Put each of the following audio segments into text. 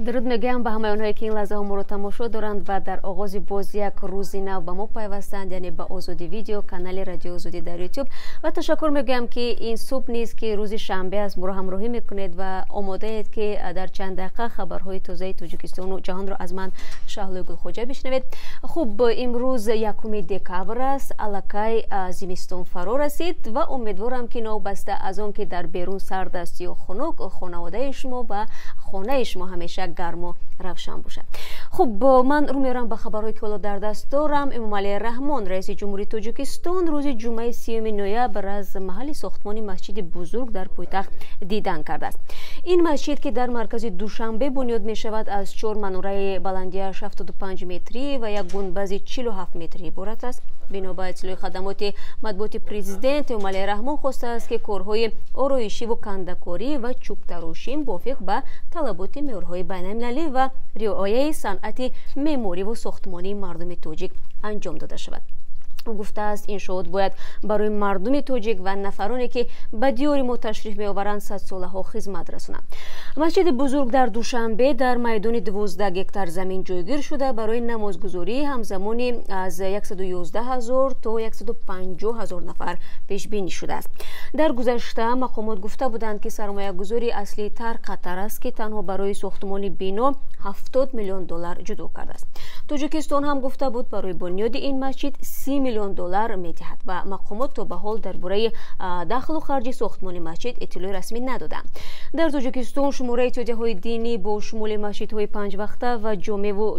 درود میگم به همه اونهایی که این لحظه ما رو تماشا دارند و در آغاز باز یک روزی نو به ما پیوستند، یعنی به آزادی ویدیو کانال رادیو آزادی در یوتیوب. و تشکر میگم که این صبح نیست که روز شنبه است، ما رو همراهی میکنید و آماده اید که در چند دقیقه خبرهای تازه تاجیکستان و جهان رو از من شهلا گلخوجه بشنوید. خب امروز یکم دکبر است، الکی زمستان فرا رسید و امیدوارم که نوبسته از آن که در بیرون سرد است یا خنک، خانواده شما و خانه شما همیشه گرم و روشن باشد. خب من رو میارم به خبرهایی که در دست دارم. امام علی رحمان رئیس جمهوری تاجیکستان روز جمعه 30 نوامبر از محل ساختمان مسجد بزرگ در پایتخت دیدن کرده است. این مسجد که در مرکز دوشنبه بنیاد می شود از 4 مناره بلندیش 75 متری و یک گنبد 47 متری عبارت است. بنا به اطلاع خدمات مطبوعات پرزیدنت امام علی رحمان خواسته است که کارهای آرایشی و کنده‌کاری و چوب تراشی موافق به طلبات معیارهای بین‌المللی و رعایت صنعت معماری و ساختمانی مردم تاجیک انجام داده شود. گفته است انشاءات باید برای مردم تاجیک و نفرانی که به دیار ما تشریف میآورند 100 ساله ها خدمت رسانند. مسجد بزرگ در دوشنبه در میدان 12 هکتار زمین جایگیر شده برای نمازگزاری همزمانی از 111,000 تا 150,000 نفر پیش بینی شده است. در گذشته مقامات گفته بودند که سرمایه گذاری اصلی تر قطر است که تنها برای ساختمان بنا 70 میلیون دلار جدا کرده است. تاجیکستان هم گفته بود برای بنیاد این مسجد 30 میلیون دلار می‌دهد و مقامات تا به حال درباره دخل و خرج ساختمان مسجد اطلاع رسمی ندادند. در تاجیکستان شماره اتحادیه‌های دینی با شمول مسجدهای 5 وقته و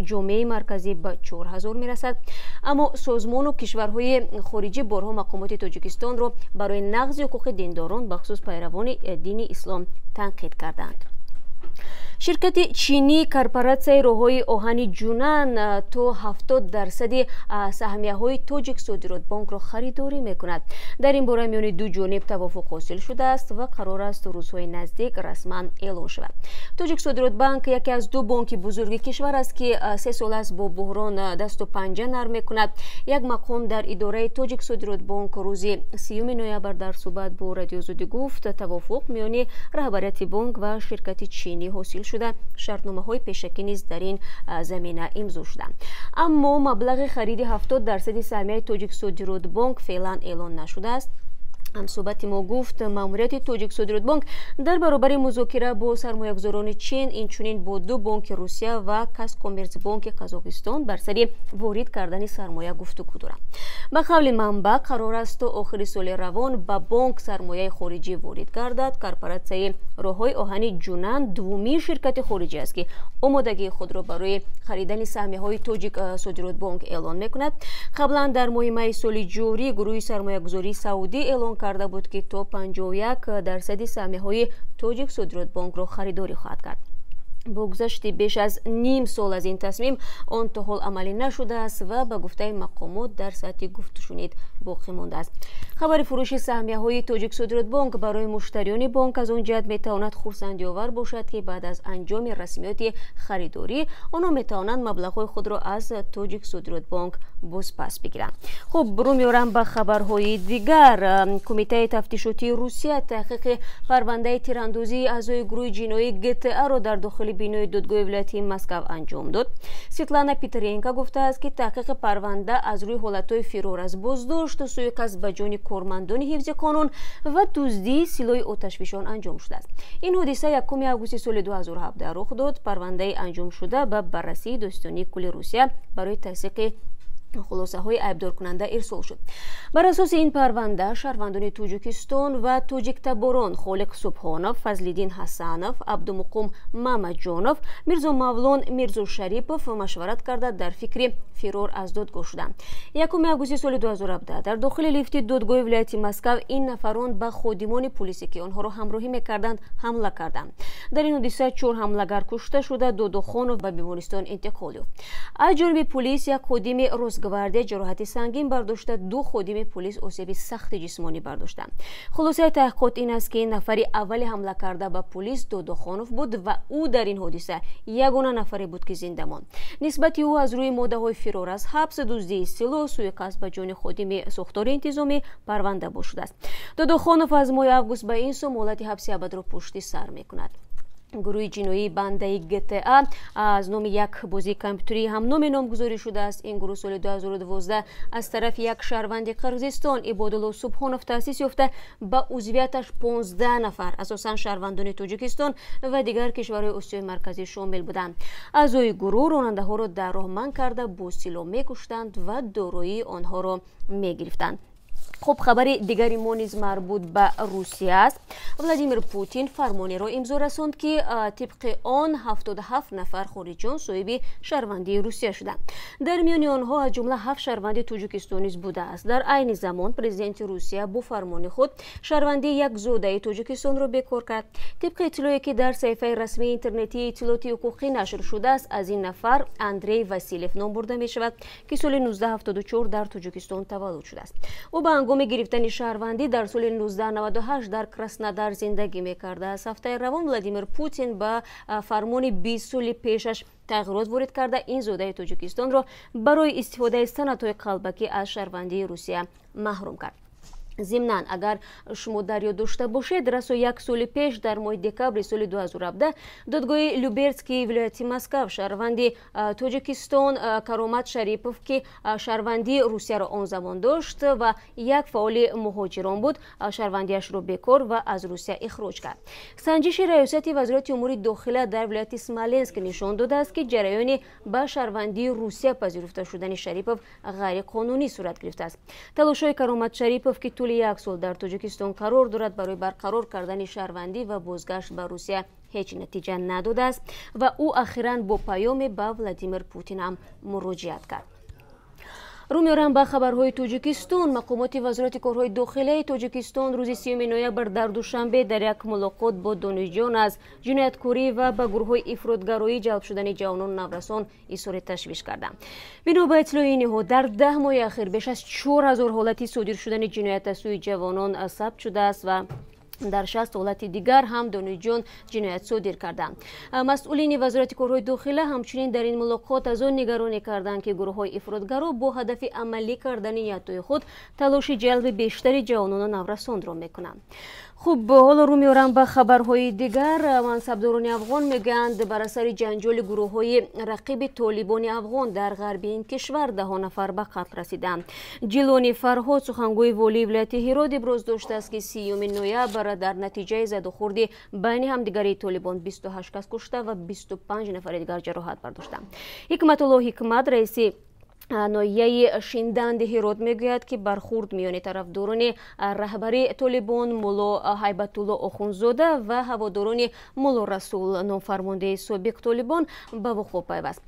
جامع مرکزی به 4000 میرسد، اما سازمان و کشورهای خارجی بارها مقامات تاجیکستان را برای نقض حقوق دینداران بخصوص پیروان دین اسلام تنقید کردند. شرکت چینی کارپوراسیون راههای آهن جونان تا 70% سهمیه‌های تاجیک صادرات بانک را خریداری می‌کند. در این باره میان دو جانب توافق حاصل شده است و قرار است روزهای نزدیک رسما اعلام شود. تاجیک صادرات بانک یکی از دو بانک بزرگ کشور است که 3 سال است با بحران دست و پنجه نرم می‌کند. یک مقام در اداره تاجیک صادرات بانک روز 30 نوامبر در صحبت با رادیو آزادی گفت توافق میان رهبریت بانک و شرکت چینی حاصل شده. شرطنامه‌های پیشکی نیز در این زمینه امضا شدند، اما مبلغ خرید 70% سهمیه تاجیک صادرات بانک فعلا اعلان نشده است. هم صحبت ما گفت ماموریت تاجیک صادرات بانک در برابر مذاکره با سرمایه‌گذاران چین اینچنین با دو بانک روسیه و کاسکومرس بانک قزاقستان بر سر وارد کردن سرمایه گفتگو دارد. به قول منبع قرار است تا آخر سال روان به بانک سرمایه خارجی وارد گردد. کارپوراسیون راههای آهن جونان دومین شرکت خارجی است که آمادگی خود را برای خریدن سهمیه‌های تاجیک صادرات بانک اعلان می‌کند. قبلا در ماه می سال جاری گروه سرمایه‌گذاری سعودی اعلان کرده بود که تا 51% سهمیه‌های تاجیک صادرات بانک را خریداری خواهد کرد. با گذشت بیش از نیم سال از این تصمیم آن تا حال عملی نشده است و به گفته مقامات در سطح گفت و شنید باقی مانده است. خبر فروش سهمیه‌های تاجیک صادرات بانک برای مشتریان بانک از آن جهت میتواند خرسندی آور باشد که بعد از انجام رسمیات خریداری آنها میتوانند مبلغ‌های خود را از تاجیک صادرات بانک بازپس بگیرند. خب برو میارم به خبرهای دیگر. کمیته تفتیشاتی روسیه تحقیق پرونده تیراندازی اعضای گروه جنایی گت‌ا را در داخل بینای دادگاه ولایتی مسکو انجام داد. سویتلانا پیترینکا گفته است که تحقیق پرونده از روی حالتهای فرار از بازداشت، سوءقصد به جان کارمندان حفظ قانون و دزدی سلاح آتشفشان انجام شده است. این حادثه 1 آگوست سال 2017 رخ داد. پرونده انجام شده به بررسی داستانی کل روسیه برای تحقیق خلاصه های ایبدار کننده ارسال شد. بر اساس این پرونده شهروندان تاجیکستان و تاجیک تباران خالق سبحانوف، فضلالدین حسنوف، عبدالمقام محمدجانوف، میرزا مولان میرزا شریپوف مشورت کرده در فکر فرار از دادگاه شدند. 1 آگوست سال 2017 در داخل لیفت دادگاه ولایتی مسکو این نفران به خادمان پلیسی که آنها را همراهی میکردند حمله کردند. در این حادثه 4 حمله‌گر کشته شده، 2 خانوف به بیمارستان انتقال یافت. از جانب پلیس یک خادم روزگاردی جراحت سنگین برداشته، 2 خادم پلیس آسیب سخت جسمانی برداشتند. خلاصه تحقیقات این است که نفر اول حمله کرده به پلیس 2 خانوف بود و او در این حادثه یگانه نفری بود که زنده ماند. نسبت او از روی ماده‌های فرار از حبس، دزدی سلاح، سوءقصد به جان خادم ساختار انتظامی پرونده باشده است. 2 خانوف از ماه آگوست به این سو مهلت حبس ابد را پشت سر می‌کند. گروه جنایی بنده GTA از نام یک بازی کامپیوتری هم نامگذاری شده است. این گروه سال 2012 از طرف یک شهروند قرقیزستان عبادالله سبحانوف تأسیس یافته. با عضویتش 15 نفر اساساً شهروندان تاجیکستان و دیگر کشورهای آسیای مرکزی شامل بودند. اعضای گروه راننده ها را در راه منع کرده با سلاح می‌کشتند و دارایی آنها را می‌گرفتند. خب خبر دیگری ما نیز مربوط به روسیه است. ولادیمیر پوتین فرمانی را امضا رساند که طبق آن 77 نفر خارجیان صاحب شهروندی روسیه شدند. در میان آنها از جمله 7 شهروند تاجیکستان نیز بوده است. در عین زمان پرزیدنت روسیه با فرمان خود شهروندی یک زوده تاجیکستان را بیکار کرد. طبق اطلاعی که در صفحه رسمی اینترنتی اطلاعات حقوقی نشر شده است، از این نفر اندری واسیلیف نام برده می شود که سال 1974 در تاجیکستان تولد شده است. او به هنگام گرفتن شهروندی در سال 1998 در کراسنودار زندگی می‌کرده است. هفته روان ولادیمیر پوتین با فرمان 20 سال پیشش تغییرات وارد کرده. این زوده تاجیکستان را برای استفاده از سندهای قلبکی از شهروندی روسیه محروم کرد. ضمناً اگر شما در یاد داشته باشید، رسو یک سال پیش در ماه دکابری سال 2017 دادگاه لوبرسکی ولایت مسکو شهروندی تاجیکستان کرامت شریپوف که شهروندی روسیه را آن زمان داشت و یک فعال مهاجران بود، شهروندیش را بیکار و از روسیه اخراج کرد. سنجش ریاست وزارت امور داخله در ولایت اسمالینسک نشان داده است که جریان به شهروندی روسیه پذیرفته شدن شریپوف غیر قانونی صورت گرفته است. تلاش‌های کرامت شریپوف که طول یک سال در تاجیکستان قرار دارد برای برقرار کردن شهروندی و بازگشت به روسیه هیچ نتیجه نداده است و او اخیراً با پیام به ولادیمیر پوتین هم مراجعت کرد. رو میارم به خبرهای تاجیکستان. مقامات وزارت کارهای داخلی تاجیکستان روز 30 نوامبر در دوشنبه در یک ملاقات با دانشجویان از جنایتکاری و به گروه‌های افراطگرایی جلب شدن جوانان نورسان اظهار تشویش کردند. بنا به اطلاع اینها در 10 ماه اخیر بیش از 4000 حالت صادر شدن جنایت از سوی جوانان ثبت شده است و در 60 حالت دیگر هم دانشجویان جنایت صادر کردند. مسئولین وزارت کارهای داخله همچنین در این ملاقات از آن نگرانی کردند که گروه‌های افراطگرا با هدف عملی کردن نیت‌های خود تلاش جلب بیشتر جوانان نورسان را میکنند. خب حالا رو میارم به خبرهای دیگر. منصبداران افغان میگویند بر اثر جنجال گروه‌های رقیب طالبان افغان در غرب این کشور 10 نفر به قتل رسیدند. جیلانی فرهاد سخنگوی والی ولایت هرات ابراز داشته است که 30 نوامبر در نتیجه زد و خورد بین همدیگری طالبان 28 کس کشته و 25 نفر دیگر جراحت برداشتند. حکمت الله حکمت رئیس نایه شیندند هرات میگوید که برخورد میان طرفداران رهبری طالبان مولا هیبت الله آخوندزاده و هواداران مولا رسول نامفرمانده سابق طالبان به وقوع پیوست.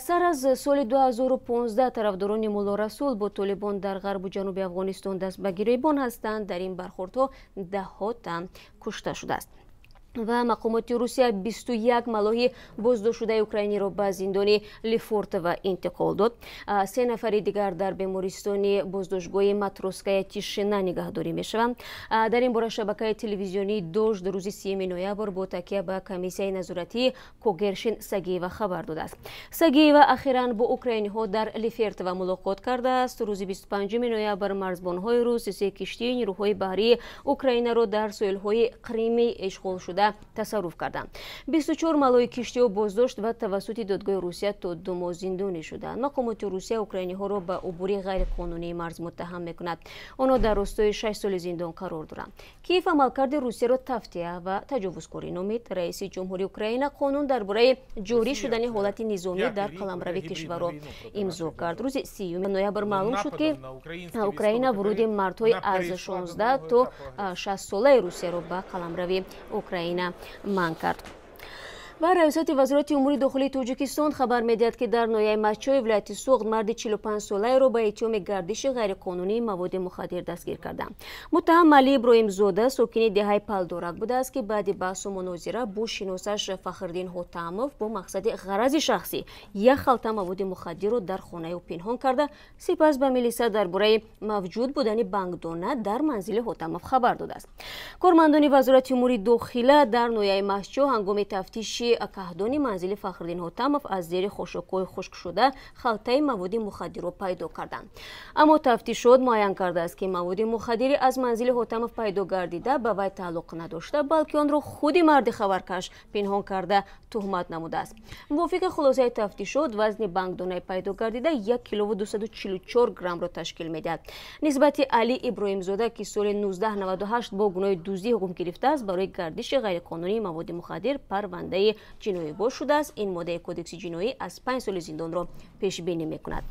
سر از سال 2015 طرفداران مولا رسول با طالبان در غرب و جنوب افغانستان دست به گریبان هستند. در این برخوردها 10 تن کشته شده است. و مقامات روسیه 21 ملاهی بازداشت شده اوکراینی را به زندان لیفورت و انتقال داد. 3 نفر دیگر در بیمارستان بازداشتگاه ماتروسکای تیشینا نگهداری میشوند. در این باره شبکه تلویزیونی دوژد روز 30 نوامبر با تکیه به کمیسیون نظارتی کوگرشین سگیوا خبر داده است. سگیوا اخیراً با اوکراینی ها در لیفورت و ملاقات کرده است. روز 25 نوامبر مرزبان‌های روس 3 کشتی نیروهای بحری اوکراین را در ساحل‌های کریمی اشغال شده تصرف کردند. 24 ملای کشتی بازداشت و توسط دادگاه روسیه تا 2 ماه زندانی شدند. مقامات روسیه اوکراینی ها را به عبور غیر قانونی مرز متهم میکند. آنها در راستای 6 سال زندان قرار دارند. کیف عملکرد روسیه را تفتیه و تجاوزکاری نامید. رئیس جمهوری اوکراین قانون درباره جاری شدن حالت نظامی در قلمرو کشور را امضا کرد. روز 30 نوامبر معلوم شد که اوکراین ورود مردهای از 16 تا 60 ساله روسیه را به قلمرو اوکراین منع کرد. و ریاست وزارت امور داخلی تاجیکستان خبر میدهد که در ناحیه مچای ولایت سوغد مرد 45 ساله را به اتهام گردش غیرقانونی مواد مخدر دستگیر کردند. متهم علی ابراهیم زاده ساکن دهه پلدارک بوده است که بعد بحث و مناظره با شناسش فخرالدین حاتموف با مقصد غرض شخصی یک خلطه مواد مخدر را در خانه او پنهان کرده، سپس به میلیسا درباره موجود بودن بانکدانه در منزل حاتموف خبر داده است. کارمندان وزارت امور داخلی در ناحیه مچا هنگام تفتیش گزارشی کاهدانی منزل فخرالدین حاتمов از زیر خاشاک‌های خشک شده خلطه مواد مخدر را پیدا کردند. اما تفتیشات معین کرده است که مواد مخدری از منزل حاتمов پیدا گردیده به وی تعلق نداشته، بلکه آن را خود مرد خبرکش پنهان کرده تهمت نموده است. موافق خلاصه تفتیشات وزن بانکدانه پیدا گردیده 1 کیلو و 244 گرم را تشکیل می‌دهد. نسبت علی ابراهیم‌زاده که سال 1998 با گناه دزدی حکم گرفته است برای گردش غیرقانونی مواد مخدر پرونده جنایی باز شده است. این ماده کدکس جنایی از 5 سال زندان را پیش بینی می‌کند.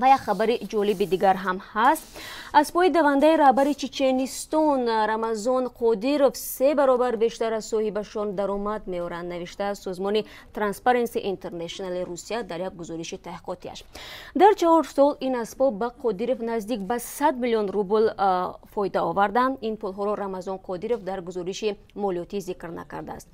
و یک خبر جالب دیگر هم هست. از پای دونده رهبر چچنستان رمضان قادیروف 3 برابر بیشتر از صاحبشان درآمد می‌آورند، نوشته سازمان ترانسپرنسی اینترنشنال روسیه در یک گزارش تحقیقاتیش. در 4 سال این اسباب به قادیروف نزدیک به 100 میلیون روبل فایده آوردند. این پولها را رمضان قادیروف در گزارش مالیاتی ذکر نکرده است.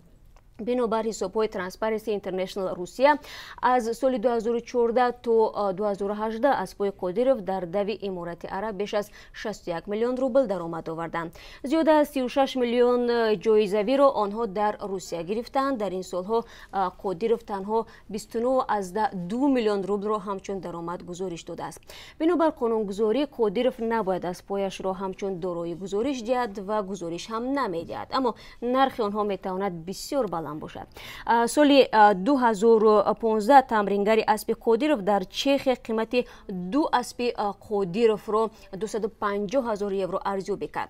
بنابر حساب‌های ترانسپرنسی اینترنشنال روسیه از سال 2014 تا 2018 اسبای قادیروف در دوی امارات عرب بیش از 61 میلیون روبل درآمد آوردند. زیاده از 36 میلیون جایزه‌ای را آنها در روسیه گرفتند. در این سالها قادیروف تنها 29.2 میلیون روبل را همچون درآمد گزارش داده است. بنابر قانونگذاری قادیروف نباید از پایش را همچون دارایی گزارش دهد و گزارش هم نمی‌دهد، اما نرخ آنها می‌تواند بسیار باشد. سال 2015 تمرینگر اسب قادیروف در چخ قیمت 2 اسب قادیروف را 250,000 یورو ارزیابی کرد.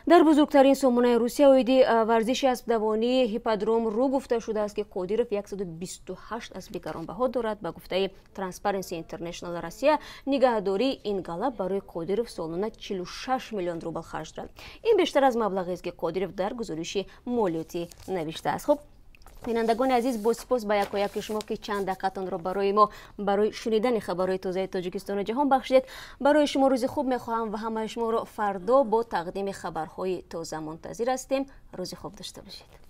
در بزرگترین سامانه روسیه اویدی ورزش اسب دوانی هیپودروم رو گفته شده است که قادیروف 128 اسب گرانبها دارد. به گفته ترانسپرنسی اینترنشنال روسیه نگهداری این گالا برای قادیروف سالانه 46 میلیون روبل خرج دارد. این بیشتر از مبلغی است که قادیروف در گزارش مالیاتی نوشته است. خب بینندگان عزیز، با سپاس به یک شما که چند دقیقتان را برای ما برای شنیدن خبرهای تازه تاجیکستان و جهان بخشید. برای شما روز خوب میخواهم و همه شما را فردا با تقدیم خبرهای تازه منتظر هستیم. روز خوب داشته باشید.